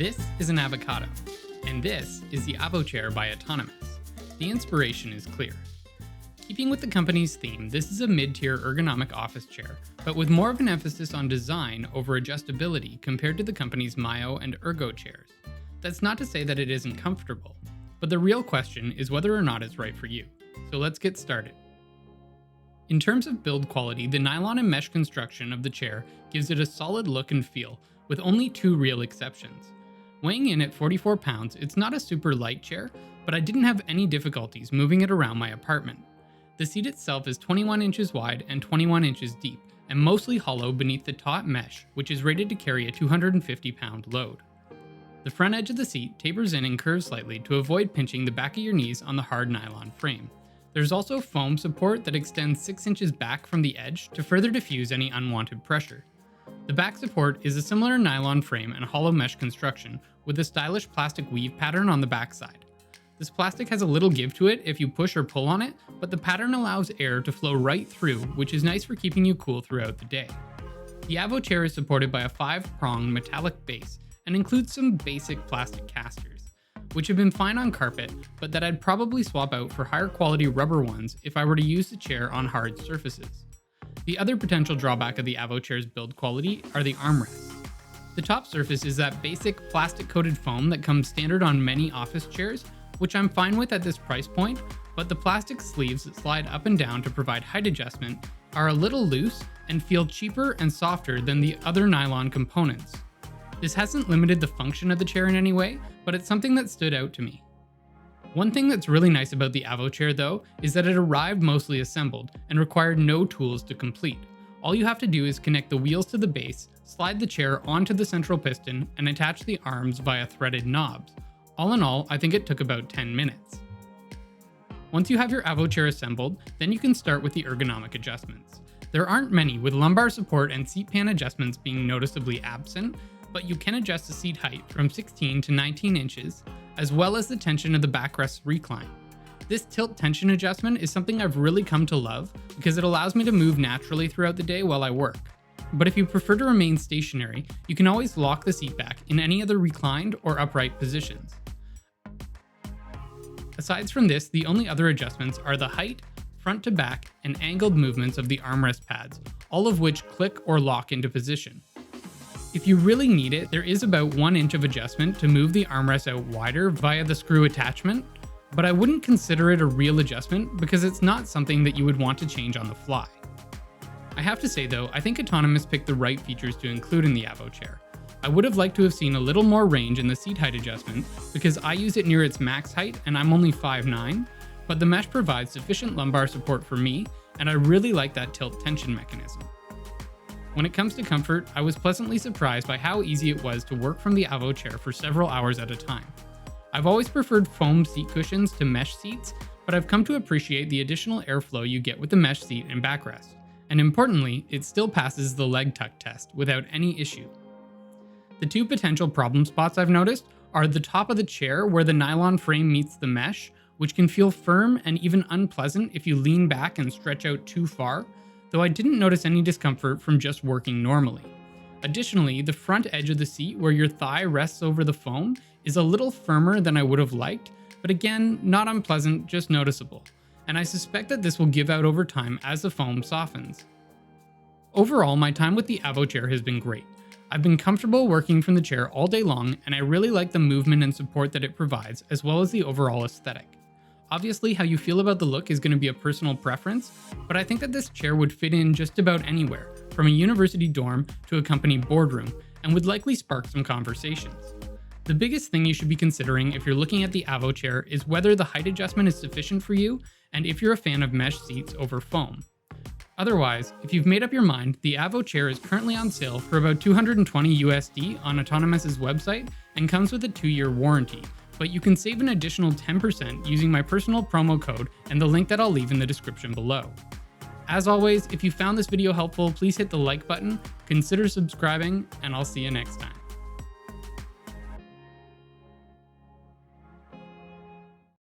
This is an avocado, and this is the Avo Chair by Autonomous. The inspiration is clear. Keeping with the company's theme, this is a mid-tier ergonomic office chair, but with more of an emphasis on design over adjustability compared to the company's Myo and Ergo chairs. That's not to say that it isn't comfortable, but the real question is whether or not it's right for you. So let's get started. In terms of build quality, the nylon and mesh construction of the chair gives it a solid look and feel, with only two real exceptions. Weighing in at 44 pounds, it's not a super light chair, but I didn't have any difficulties moving it around my apartment. The seat itself is 21 inches wide and 21 inches deep, and mostly hollow beneath the taut mesh, which is rated to carry a 250-pound load. The front edge of the seat tapers in and curves slightly to avoid pinching the back of your knees on the hard nylon frame. There's also foam support that extends 6 inches back from the edge to further diffuse any unwanted pressure. The back support is a similar nylon frame and hollow mesh construction with a stylish plastic weave pattern on the backside. This plastic has a little give to it if you push or pull on it, but the pattern allows air to flow right through, which is nice for keeping you cool throughout the day. The Avo Chair is supported by a 5-pronged metallic base and includes some basic plastic casters, which have been fine on carpet, but that I'd probably swap out for higher quality rubber ones if I were to use the chair on hard surfaces. The other potential drawback of the Avo Chair's build quality are the armrests. The top surface is that basic plastic-coated foam that comes standard on many office chairs, which I'm fine with at this price point, but the plastic sleeves that slide up and down to provide height adjustment are a little loose and feel cheaper and softer than the other nylon components. This hasn't limited the function of the chair in any way, but it's something that stood out to me. One thing that's really nice about the Avo Chair though, is that it arrived mostly assembled and required no tools to complete. All you have to do is connect the wheels to the base, slide the chair onto the central piston, and attach the arms via threaded knobs. All in all, I think it took about 10 minutes. Once you have your Avo Chair assembled, then you can start with the ergonomic adjustments. There aren't many, with lumbar support and seat pan adjustments being noticeably absent, but you can adjust the seat height from 16 to 19 inches, as well as the tension of the backrest recline. This tilt tension adjustment is something I've really come to love because it allows me to move naturally throughout the day while I work. But if you prefer to remain stationary, you can always lock the seat back in any other reclined or upright positions. Aside from this, the only other adjustments are the height, front to back, and angled movements of the armrest pads, all of which click or lock into position. If you really need it, there is about 1 inch of adjustment to move the armrest out wider via the screw attachment, but I wouldn't consider it a real adjustment because it's not something that you would want to change on the fly. I have to say though, I think Autonomous picked the right features to include in the Avo Chair. I would have liked to have seen a little more range in the seat height adjustment because I use it near its max height and I'm only 5'9", but the mesh provides sufficient lumbar support for me, and I really like that tilt tension mechanism. When it comes to comfort, I was pleasantly surprised by how easy it was to work from the Avo Chair for several hours at a time. I've always preferred foam seat cushions to mesh seats, but I've come to appreciate the additional airflow you get with the mesh seat and backrest. And importantly, it still passes the leg tuck test without any issue. The two potential problem spots I've noticed are the top of the chair where the nylon frame meets the mesh, which can feel firm and even unpleasant if you lean back and stretch out too far, though I didn't notice any discomfort from just working normally. Additionally, the front edge of the seat where your thigh rests over the foam is a little firmer than I would have liked, but again, not unpleasant, just noticeable. And I suspect that this will give out over time as the foam softens. Overall, my time with the Avo Chair has been great. I've been comfortable working from the chair all day long, and I really like the movement and support that it provides, as well as the overall aesthetic. Obviously, how you feel about the look is going to be a personal preference, but I think that this chair would fit in just about anywhere, from a university dorm to a company boardroom, and would likely spark some conversations. The biggest thing you should be considering if you're looking at the Avo Chair is whether the height adjustment is sufficient for you, and if you're a fan of mesh seats over foam. Otherwise, if you've made up your mind, the Avo Chair is currently on sale for about $220 USD on Autonomous's website and comes with a 2-year warranty, but you can save an additional 10% using my personal promo code and the link that I'll leave in the description below. As always, if you found this video helpful, please hit the like button, consider subscribing, and I'll see you next time.